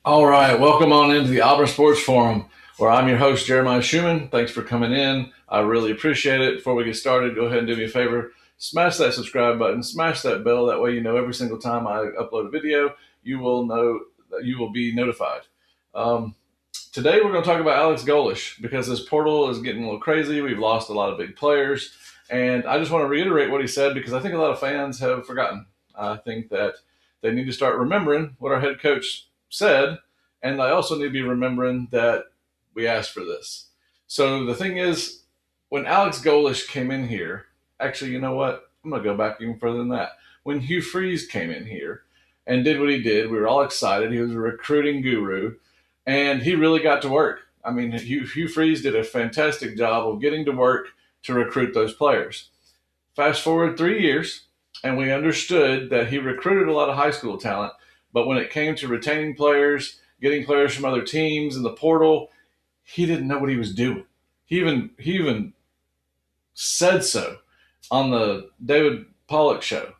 All right, welcome on into the Auburn Sports Forum, where I'm your host, Jeremiah Schumann. Thanks for coming in. I really appreciate it. Before we get started, go ahead and do me a favor. Smash that subscribe button, smash that bell. That way you know every single time I upload a video, you will know that you will be notified. Um, Today we're going to talk about Alex Golesh because this portal is getting a little crazy. We've lost a lot of big players. And I just want to reiterate what he said because I think a lot of fans have forgotten. I think that they need to start remembering what our head coach said, and I also need to be remembering that we asked for this. So the thing is, when Alex Golesh came in here, actually, you know what? I'm going to go back even further than that. When Hugh Freeze came in here and did what he did, we were all excited. He was a recruiting guru, and he really got to work. I mean, Hugh Freeze did a fantastic job of getting to work to recruit those players. Fast forward 3 years, and we understood that he recruited a lot of high school talent, but when it came to retaining players, getting players from other teams in the portal, he didn't know what he was doing. He even said so on the David Pollock show.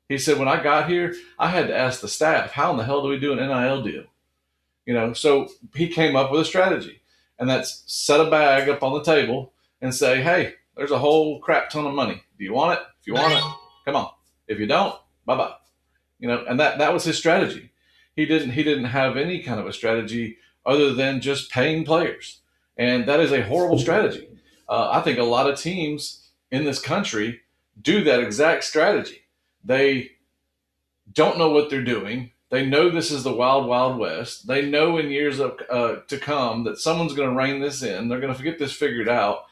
He said, when I got here, I had to ask the staff, how in the hell do we do an NIL deal? So he came up with a strategy, and that's set a bag up on the table and say, hey, there's a whole crap ton of money. Do you want it? If you want it, come on. If you don't, bye-bye. And that was his strategy. He didn't have any kind of a strategy other than just paying players. And that is a horrible strategy. I think a lot of teams in this country do that exact strategy. They don't know what they're doing. They know this is the wild, wild west. They know in years to come that someone's going to rein this in. They're going to get this figured out.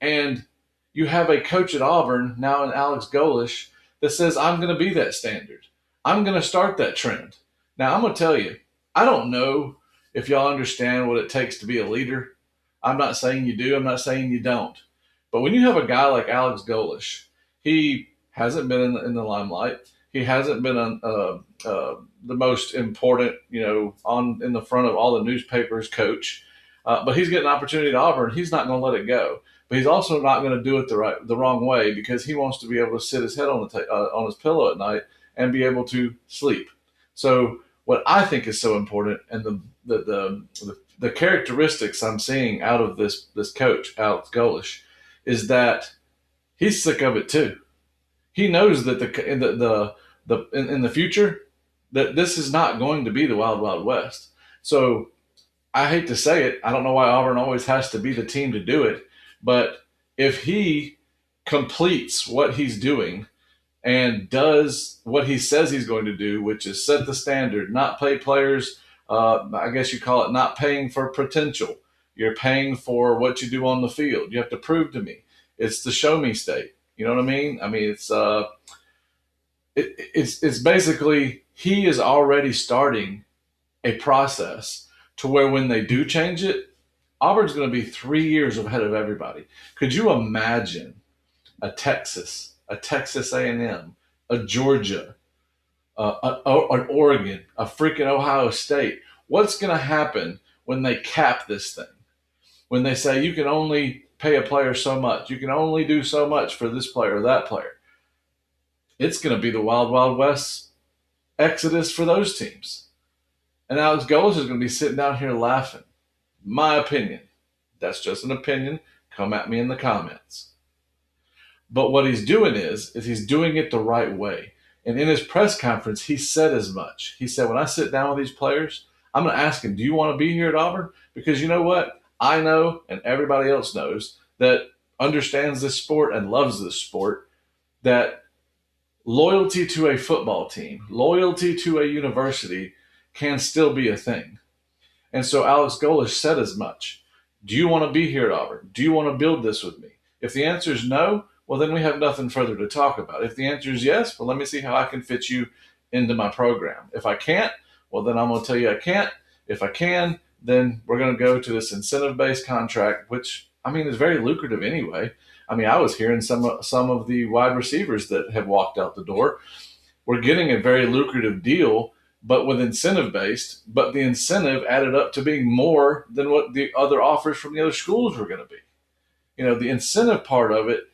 And you have a coach at Auburn, now in Alex Golesh, that says, I'm going to be that standard. I'm going to start that trend. Now, I'm going to tell you, I don't know if y'all understand what it takes to be a leader. I'm not saying you do. I'm not saying you don't. But when you have a guy like Alex Golesh, he hasn't been in the limelight. He hasn't been the most important, in the front of all the newspapers coach. But he's getting an opportunity at Auburn. He's not going to let it go. But he's also not going to do it the wrong way because he wants to be able to sit his head on his pillow at night and be able to sleep. So what I think is so important, and the characteristics I'm seeing out of this coach Alex Golesh, is that he's sick of it too. He knows that in the future that this is not going to be the wild, wild west. So I hate to say it. I don't know why Auburn always has to be the team to do it. But if he completes what he's doing and does what he says he's going to do, which is set the standard, not pay players, I guess you call it not paying for potential. You're paying for what you do on the field. You have to prove to me. It's the show me state. You know what I mean? I mean, it's basically he is already starting a process to where when they do change it, Auburn's going to be 3 years ahead of everybody. Could you imagine a Texas A&M, a Georgia, an Oregon, a freaking Ohio State? What's going to happen when they cap this thing? When they say you can only pay a player so much, you can only do so much for this player or that player. It's going to be the wild, wild west exodus for those teams. And Alex Golesh is going to be sitting down here laughing. My opinion. That's just an opinion. Come at me in the comments. But what he's doing is he's doing it the right way. And in his press conference, he said as much. He said, when I sit down with these players, I'm going to ask them, do you want to be here at Auburn? Because you know what? I know, and everybody else knows, that understands this sport and loves this sport, that loyalty to a football team, loyalty to a university can still be a thing. And so Alex Golesh said as much. Do you want to be here at Auburn? Do you want to build this with me? If the answer is no, well, then we have nothing further to talk about. If the answer is yes, well, let me see how I can fit you into my program. If I can't, well, then I'm going to tell you I can't. If I can, then we're going to go to this incentive-based contract, which, I mean, is very lucrative anyway. I mean, I was hearing some of the wide receivers that have walked out the door. We're getting a very lucrative deal, but with incentive-based, but the incentive added up to being more than what the other offers from the other schools were going to be. The incentive part of it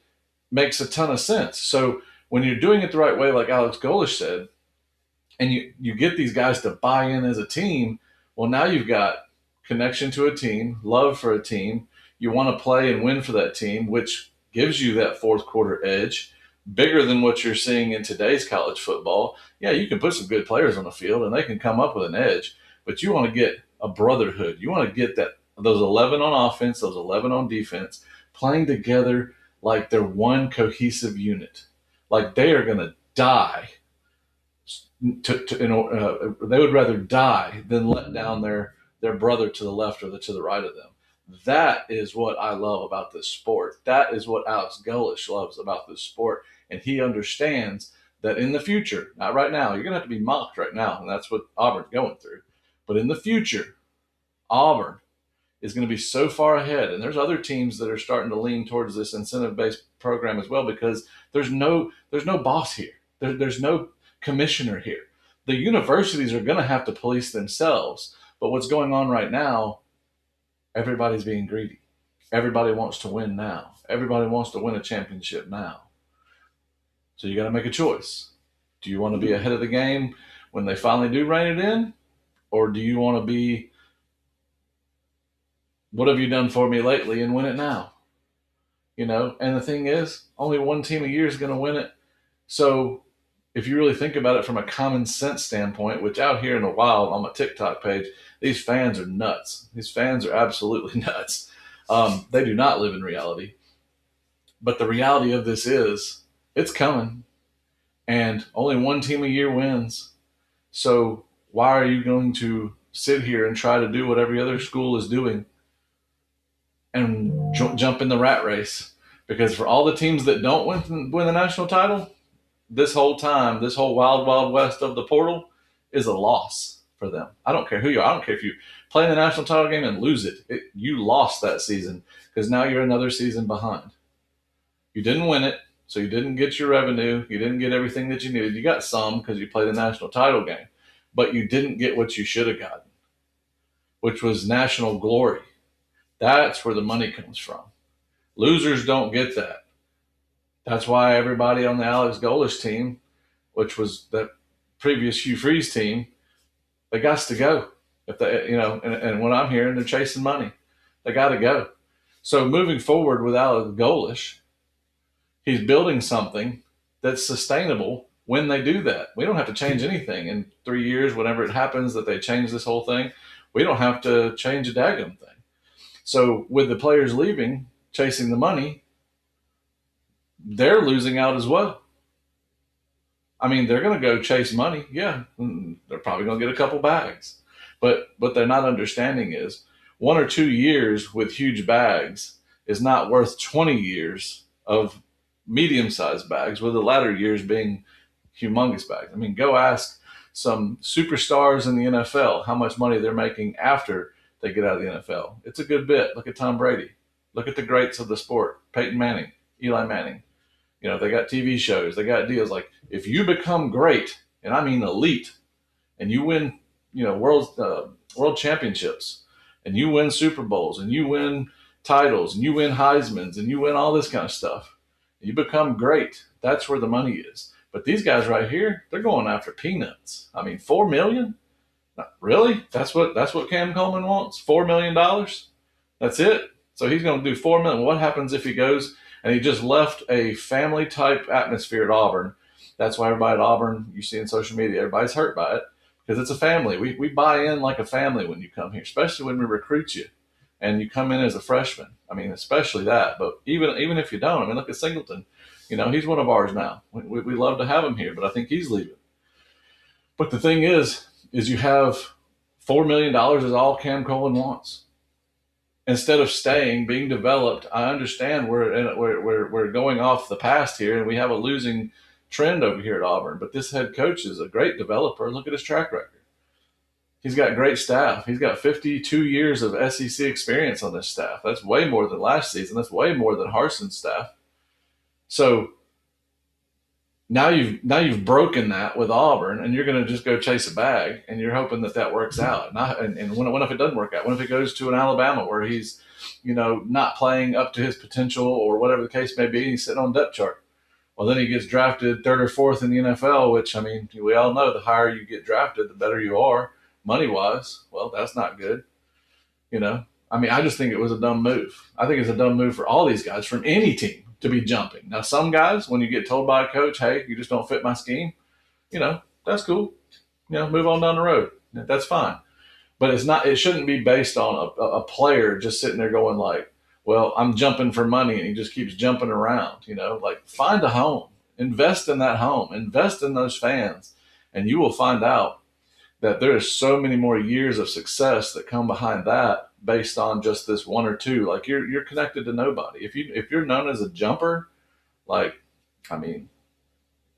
makes a ton of sense. So when you're doing it the right way, like Alex Golesh said, and you get these guys to buy in as a team, Well, now you've got connection to a team, love for a team. You want to play and win for that team, which gives you that fourth quarter edge, bigger than what you're seeing in today's college football. Yeah, you can put some good players on the field and they can come up with an edge, but you want to get a brotherhood. You want to get those 11 on offense, those 11 on defense, playing together like they're one cohesive unit. Like they are going to die. They would rather die than let down their brother to the left or to the right of them. That is what I love about this sport. That is what Alex Golesh loves about this sport. And he understands that in the future, not right now, you're going to have to be mocked right now. And that's what Auburn's going through. But in the future, Auburn is going to be so far ahead. And there's other teams that are starting to lean towards this incentive-based program as well, because there's no boss here. There's no commissioner here. The universities are going to have to police themselves. But what's going on right now, everybody's being greedy. Everybody wants to win now. Everybody wants to win a championship now. So you got to make a choice. Do you want to be ahead of the game when they finally do rein it in? Or do you want to be, what have you done for me lately, and win it now? And the thing is, only one team a year is going to win it. So if you really think about it from a common sense standpoint, which out here in the wild on my TikTok page, these fans are nuts. These fans are absolutely nuts. They do not live in reality. But the reality of this is it's coming, and only one team a year wins. So why are you going to sit here and try to do what every other school is doing and jump in the rat race? Because for all the teams that don't win the national title, this whole time, this whole wild, wild west of the portal is a loss for them. I don't care who you are. I don't care if you play in the national title game and lose it. You lost that season because now you're another season behind. You didn't win it, so you didn't get your revenue. You didn't get everything that you needed. You got some because you played the national title game, but you didn't get what you should have gotten, which was national glory. That's where the money comes from. Losers don't get that. That's why everybody on the Alex Golesh team, which was the previous Hugh Freeze team, they got to go. If they, and when I'm hearing they're chasing money, they got to go. So moving forward with Alex Golesh, he's building something that's sustainable when they do that. We don't have to change anything in 3 years, whenever it happens that they change this whole thing. We don't have to change a daggum thing. So with the players leaving, chasing the money, they're losing out as well. I mean, they're going to go chase money. Yeah, they're probably going to get a couple bags. But what they're not understanding is 1 or 2 years with huge bags is not worth 20 years of medium-sized bags, with the latter years being humongous bags. I mean, go ask some superstars in the NFL how much money they're making after they get out of the NFL. It's a good bit. Look at Tom Brady. Look at the greats of the sport. Peyton Manning, Eli Manning. They got TV shows. They got deals. Like, if you become great, and I mean elite, and you win, world championships, and you win Super Bowls, and you win titles, and you win Heismans, and you win all this kind of stuff, you become great. That's where the money is. But these guys right here, they're going after peanuts. I mean, $4 million? Really? That's what Cam Coleman wants? $4 million? That's it? So he's going to do $4 million. What happens if he goes and he just left a family type atmosphere at Auburn? That's why everybody at Auburn, you see in social media, everybody's hurt by it, because it's a family. We buy in like a family when you come here, especially when we recruit you and you come in as a freshman. I mean, especially that. But even if you don't, I mean, look at Singleton. He's one of ours now. We love to have him here, but I think he's leaving. But the thing is you have $4 million is all Cam Coleman wants. Instead of staying, being developed, I understand we're going off the past here, and we have a losing trend over here at Auburn. But this head coach is a great developer. Look at his track record. He's got great staff. He's got 52 years of SEC experience on this staff. That's way more than last season. That's way more than Harson's staff. So now you've broken that with Auburn, and you're going to just go chase a bag, and you're hoping that works out. And what if it doesn't work out? What if it goes to an Alabama where he's, not playing up to his potential, or whatever the case may be, and he's sitting on depth chart? Well, then he gets drafted 3rd or 4th in the NFL, which, I mean, we all know the higher you get drafted, the better you are. money-wise. Well, that's not good. You know, I mean, I just think it was a dumb move. I think it's a dumb move for all these guys from any team to be jumping. Now, some guys, when you get told by a coach, hey, you just don't fit my scheme, that's cool. Move on down the road. That's fine. But it shouldn't be based on a player just sitting there going like, well, I'm jumping for money, and he just keeps jumping around. Like, find a home, invest in that home, invest in those fans, and you will find out that there is so many more years of success that come behind that based on just this one or two. Like, you're connected to nobody. If you're known as a jumper, like, I mean,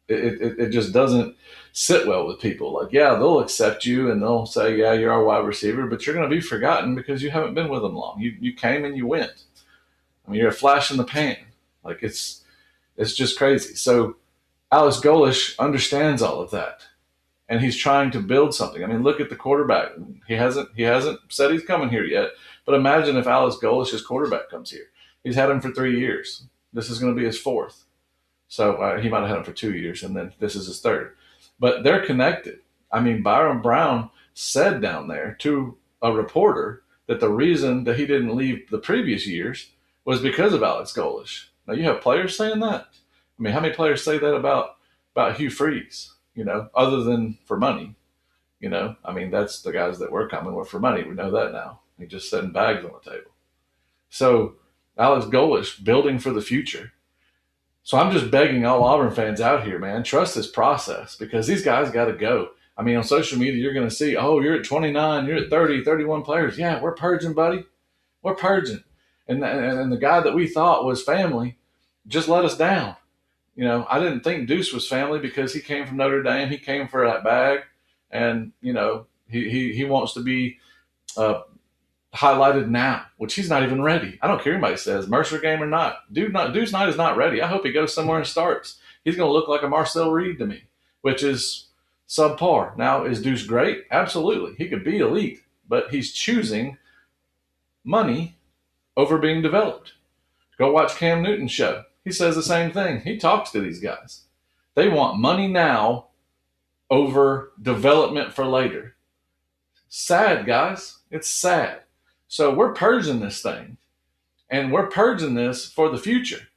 it just doesn't sit well with people. Like, yeah, they'll accept you and they'll say, yeah, you're our wide receiver, but you're going to be forgotten because you haven't been with them long. You came and you went. I mean, you're a flash in the pan. Like, it's just crazy. So Alex Golesh understands all of that, and he's trying to build something. I mean, look at the quarterback. He hasn't said he's coming here yet, but imagine if Alex Golesh's quarterback comes here. He's had him for 3 years. This is going to be his fourth. So he might have had him for 2 years, and then this is his third. But they're connected. I mean, Byron Brown said down there to a reporter that the reason that he didn't leave the previous years was because of Alex Golesh. Now, you have players saying that. I mean, how many players say that about Hugh Freeze, other than for money? I mean, that's the guys that were coming were for money. We know that now. He just setting bags on the table. So Alex Golesh building for the future. So I'm just begging all Auburn fans out here, man, trust this process, because these guys got to go. I mean, on social media, you're going to see, oh, you're at 29, you're at 30, 31 players. Yeah, we're purging, buddy. We're purging. And the guy that we thought was family just let us down. I didn't think Deuce was family because he came from Notre Dame. He came for that bag. And, he wants to be highlighted now, which he's not even ready. I don't care what anybody says, Mercer game or not. Deuce Knight is not ready. I hope he goes somewhere and starts. He's going to look like a Marcel Reed to me, which is subpar. Now, is Deuce great? Absolutely. He could be elite, but he's choosing money over being developed. Go watch Cam Newton's show. He says the same thing. He talks to these guys. They want money now over development for later. Sad, guys. It's sad. So we're purging this thing, and we're purging this for the future.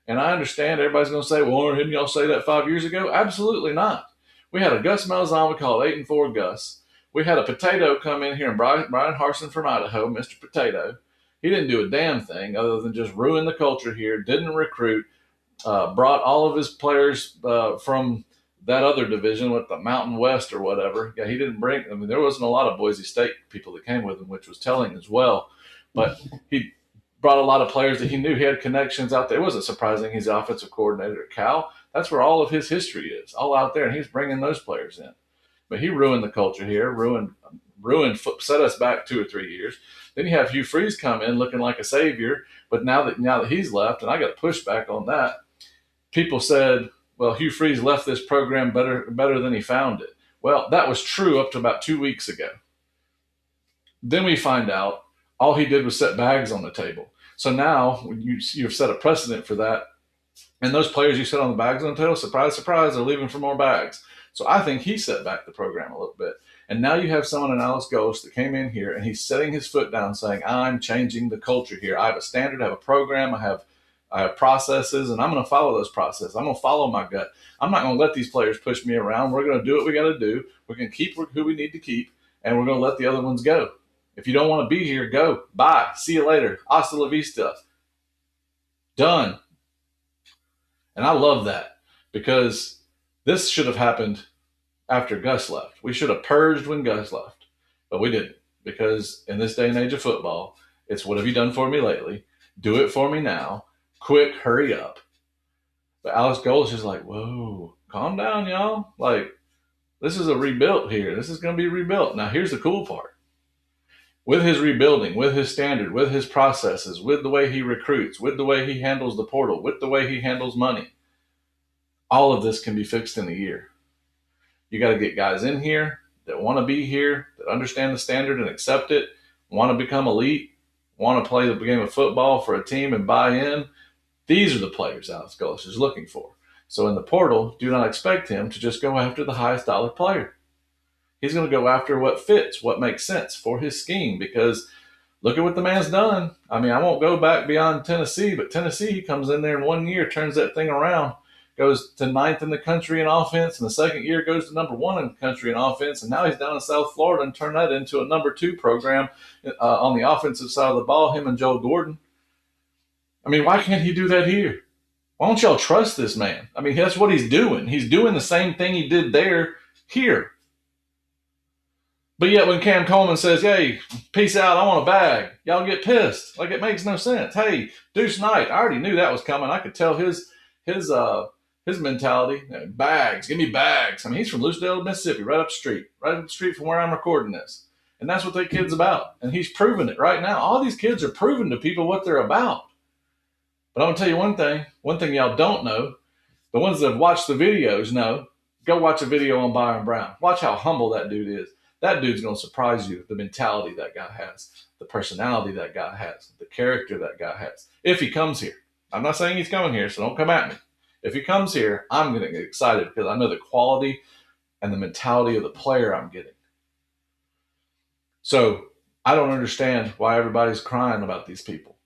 And I understand everybody's going to say, well, didn't y'all say that 5 years ago? Absolutely not. We had a Gus Malzahn, we called 8-4 Gus. We had a Potato come in here, and Brian Harsin from Idaho, Mr. Potato. He didn't do a damn thing other than just ruin the culture here, didn't recruit, brought all of his players from that other division with the Mountain West or whatever. Yeah, he didn't bring, I mean, there wasn't a lot of Boise State people that came with him, which was telling as well. But he brought a lot of players that he knew he had connections out there. It wasn't surprising he's the offensive coordinator at Cal. That's where all of his history is, all out there, and he's bringing those players in. But he ruined the culture here, ruined, set us back 2 or 3 years. Then you have Hugh Freeze come in looking like a savior, but now that he's left, and I got a pushback on that, people said, well, Hugh Freeze left this program better than he found it. Well, that was true up to about 2 weeks ago. Then we find out all he did was set bags on the table. So now you've set a precedent for that. And those players you set on the bags on the table, surprise, surprise, they're leaving for more bags. So I think he set back the program a little bit. And now you have someone in Alex Golesh that came in here and he's setting his foot down saying, I'm changing the culture here. I have a standard, I have a program, I have processes, and I'm going to follow those processes. I'm going to follow my gut. I'm not going to let these players push me around. We're going to do what we got to do. We're going to keep who we need to keep, and we're going to let the other ones go. If you don't want to be here, go. Bye. See you later. Hasta la vista. Done. And I love that, because this should have happened after Gus left. We should have purged when Gus left, but we didn't, because in this day and age of football, it's what have you done for me lately? Do it for me now. Quick, hurry up. But Alex Golesh is like, whoa, calm down, y'all. Like, this is a rebuild here. This is going to be rebuilt. Now, here's the cool part. With his rebuilding, with his standard, with his processes, with the way he recruits, with the way he handles the portal, with the way he handles money, all of this can be fixed in a year. You got to get guys in here that want to be here, that understand the standard and accept it, want to become elite, want to play the game of football for a team and buy in. These are the players Alex Golesh is looking for. So in the portal, do not expect him to just go after the highest dollar player. He's going to go after what fits, what makes sense for his scheme, because look at what the man's done. I mean, I won't go back beyond Tennessee, but Tennessee, he comes in there in 1 year, turns that thing around, goes to 9th in the country in offense, and the second year goes to number 1 in the country in offense, and now he's down in South Florida and turned that into a number 2 program on the offensive side of the ball, him and Joe Gordon. I mean, why can't he do that here? Why don't y'all trust this man? I mean, that's what he's doing. He's doing the same thing he did there, here. But yet when Cam Coleman says, hey, peace out, I want a bag, y'all get pissed. Like, it makes no sense. Hey, Deuce Knight, I already knew that was coming. I could tell his mentality. Bags, give me bags. I mean, he's from Lucedale, Mississippi, right up the street from where I'm recording this. And that's what that kid's about. And he's proving it right now. All these kids are proving to people what they're about. But I'm going to tell you one thing y'all don't know, the ones that have watched the videos know, go watch a video on Byron Brown. Watch how humble that dude is. That dude's going to surprise you, the mentality that guy has, the personality that guy has, the character that guy has. If he comes here. I'm not saying he's coming here, so don't come at me. If he comes here, I'm going to get excited because I know the quality and the mentality of the player I'm getting. So I don't understand why everybody's crying about these people.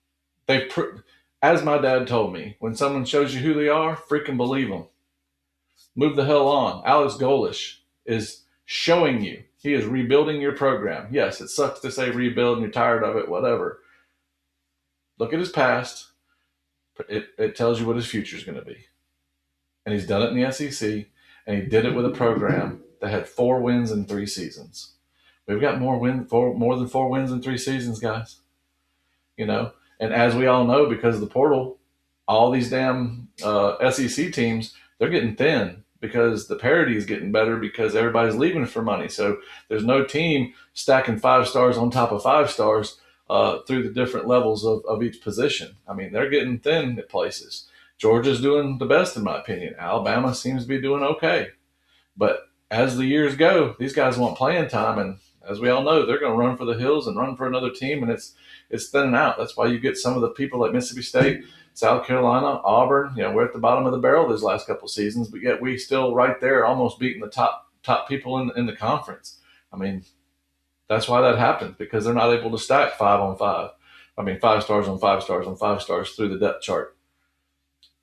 As my dad told me, when someone shows you who they are, freaking believe them. Move the hell on. Alex Golesh is showing you. He is rebuilding your program. Yes, it sucks to say rebuild and you're tired of it, whatever. Look at his past. It tells you what his future is going to be. And he's done it in the SEC, and he did it with a program that had 4 wins in 3 seasons. We've got more than 4 wins in 3 seasons, guys. You know, and as we all know, because of the portal, all these damn SEC teams, they're getting thin because the parity is getting better because everybody's leaving for money. So there's no team stacking 5 stars on top of 5 stars through the different levels of each position. I mean, they're getting thin at places. Georgia's doing the best, in my opinion. Alabama seems to be doing okay. But as the years go, these guys want playing time, and as we all know, they're going to run for the hills and run for another team, and it's thinning out. That's why you get some of the people like Mississippi State, South Carolina, Auburn. You know, we're at the bottom of the barrel these last couple of seasons, but yet we still right there, almost beating the top people in the conference. I mean, that's why that happens, because they're not able to stack 5 on 5. I mean, 5 stars on 5 stars on 5 stars through the depth chart.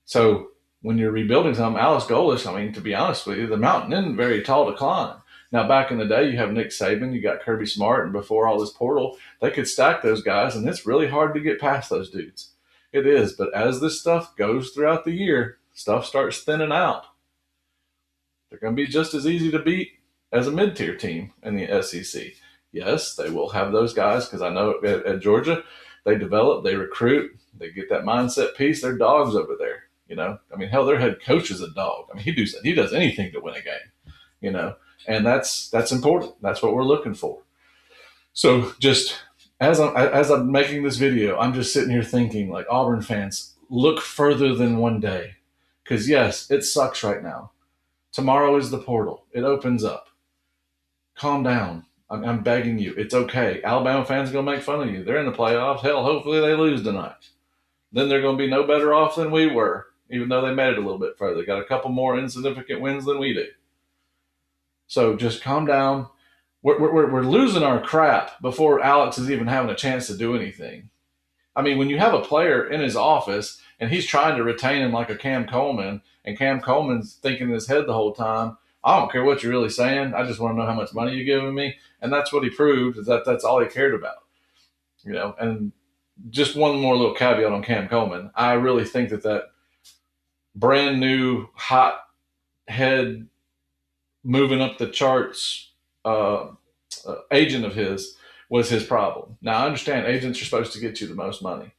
So when you're rebuilding something, Alex Golesh, I mean, to be honest with you, the mountain isn't very tall to climb. Now, back in the day, you have Nick Saban, you got Kirby Smart, and before all this portal, they could stack those guys, and it's really hard to get past those dudes. It is, but as this stuff goes throughout the year, stuff starts thinning out. They're going to be just as easy to beat as a mid-tier team in the SEC. Yes, they will have those guys, because I know at Georgia, they develop, they recruit, they get that mindset piece. They're dogs over there. You know, I mean, hell, their head coach is a dog. I mean, he does anything to win a game, you know, and that's important. That's what we're looking for. So just as I'm making this video, I'm just sitting here thinking, like, Auburn fans, look further than one day, because yes, it sucks right now. Tomorrow is the portal. It opens up. Calm down. I'm begging you. It's okay. Alabama fans are going to make fun of you. They're in the playoffs. Hell, hopefully they lose tonight. Then they're going to be no better off than we were, even though they made it a little bit further. They got a couple more insignificant wins than we do. So just calm down. We're losing our crap before Alex is even having a chance to do anything. I mean, when you have a player in his office and he's trying to retain him like a Cam Coleman, and Cam Coleman's thinking in his head the whole time, I don't care what you're really saying. I just want to know how much money you're giving me. And that's what he proved, is that's all he cared about. You know, and just one more little caveat on Cam Coleman. I really think that brand new hot head moving up the charts agent of his was his problem. Now, I understand agents are supposed to get you the most money.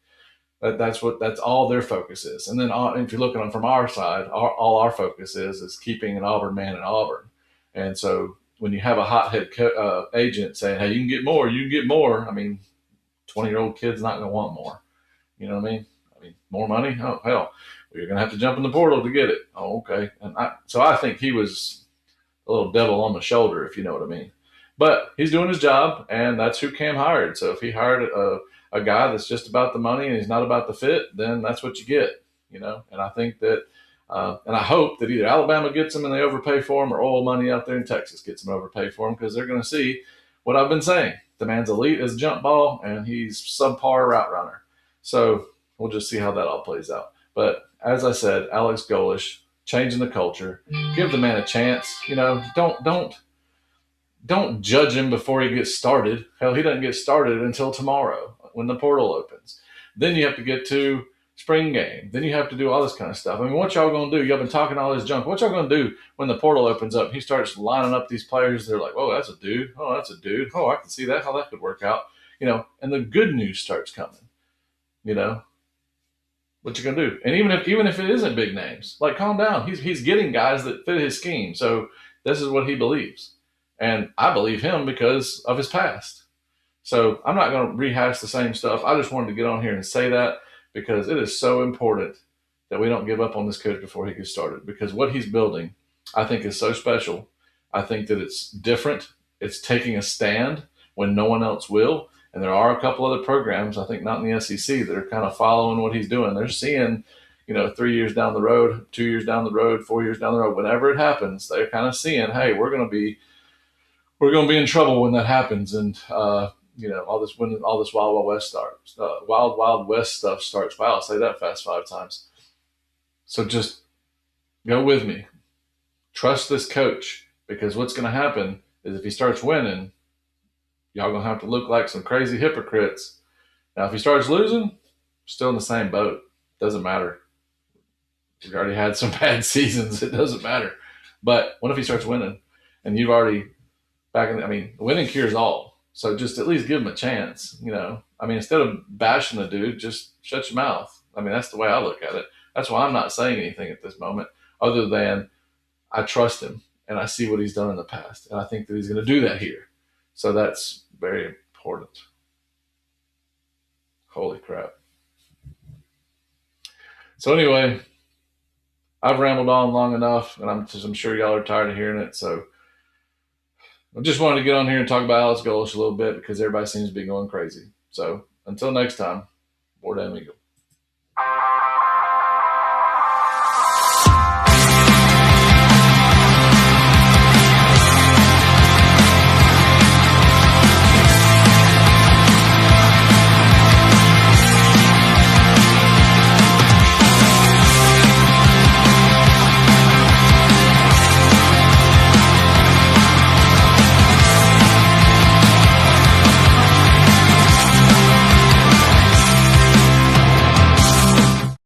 That's all their focus is. And then if you're looking from our side, all our focus is keeping an Auburn man in Auburn. And so when you have a hothead agent saying, hey, you can get more, I mean, 20-year-old kid's not going to want more. You know what I mean? More money? Oh, hell, well, you're going to have to jump in the portal to get it. Oh, okay. And so I think he was a little devil on the shoulder, if you know what I mean. But he's doing his job, and that's who Cam hired. So if he hired a guy that's just about the money and he's not about the fit, then that's what you get, you know. And I think that And I hope that either Alabama gets him and they overpay for him, or oil money out there in Texas gets him and overpay for him, because they're going to see what I've been saying. The man's elite as a jump ball, and he's subpar route runner. So we'll just see how that all plays out. But as I said, Alex Golesh, changing the culture. Give the man a chance. Don't judge him before he gets started. Hell, he doesn't get started until tomorrow when the portal opens. Then you have to get to spring game. Then you have to do all this kind of stuff. I mean, what y'all going to do? Y'all been talking all this junk. What y'all going to do when the portal opens up? He starts lining up these players. They're like, oh, that's a dude. Oh, that's a dude. Oh, I can see that, how that could work out. And the good news starts coming. What you going to do? And even if it isn't big names, like, calm down. He's getting guys that fit his scheme. So this is what he believes. And I believe him because of his past. So I'm not going to rehash the same stuff. I just wanted to get on here and say that, because it is so important that we don't give up on this coach before he gets started, because what he's building, I think, is so special. I think that it's different. It's taking a stand when no one else will. And there are a couple other programs, I think not in the SEC, that are kind of following what he's doing. They're seeing, 3 years down the road, 2 years down the road, 4 years down the road, whenever it happens, they're kind of seeing, hey, we're going to be in trouble when that happens. And, when all this Wild Wild West starts, Wild West stuff starts. Wow, I'll say that fast 5 times. So just go with me. Trust this coach, because what's going to happen is if he starts winning, y'all going to have to look like some crazy hypocrites. Now, if he starts losing, still in the same boat. Doesn't matter. We've already had some bad seasons. It doesn't matter. But what if he starts winning and you've already winning cures all. So just at least give him a chance, instead of bashing the dude, just shut your mouth. That's the way I look at it. That's why I'm not saying anything at this moment, other than I trust him and I see what he's done in the past. And I think that he's going to do that here. So that's very important. Holy crap. So anyway, I've rambled on long enough, and I'm sure y'all are tired of hearing it. So I just wanted to get on here and talk about Alex Golesh a little bit, because everybody seems to be going crazy. So until next time, Board Amigo.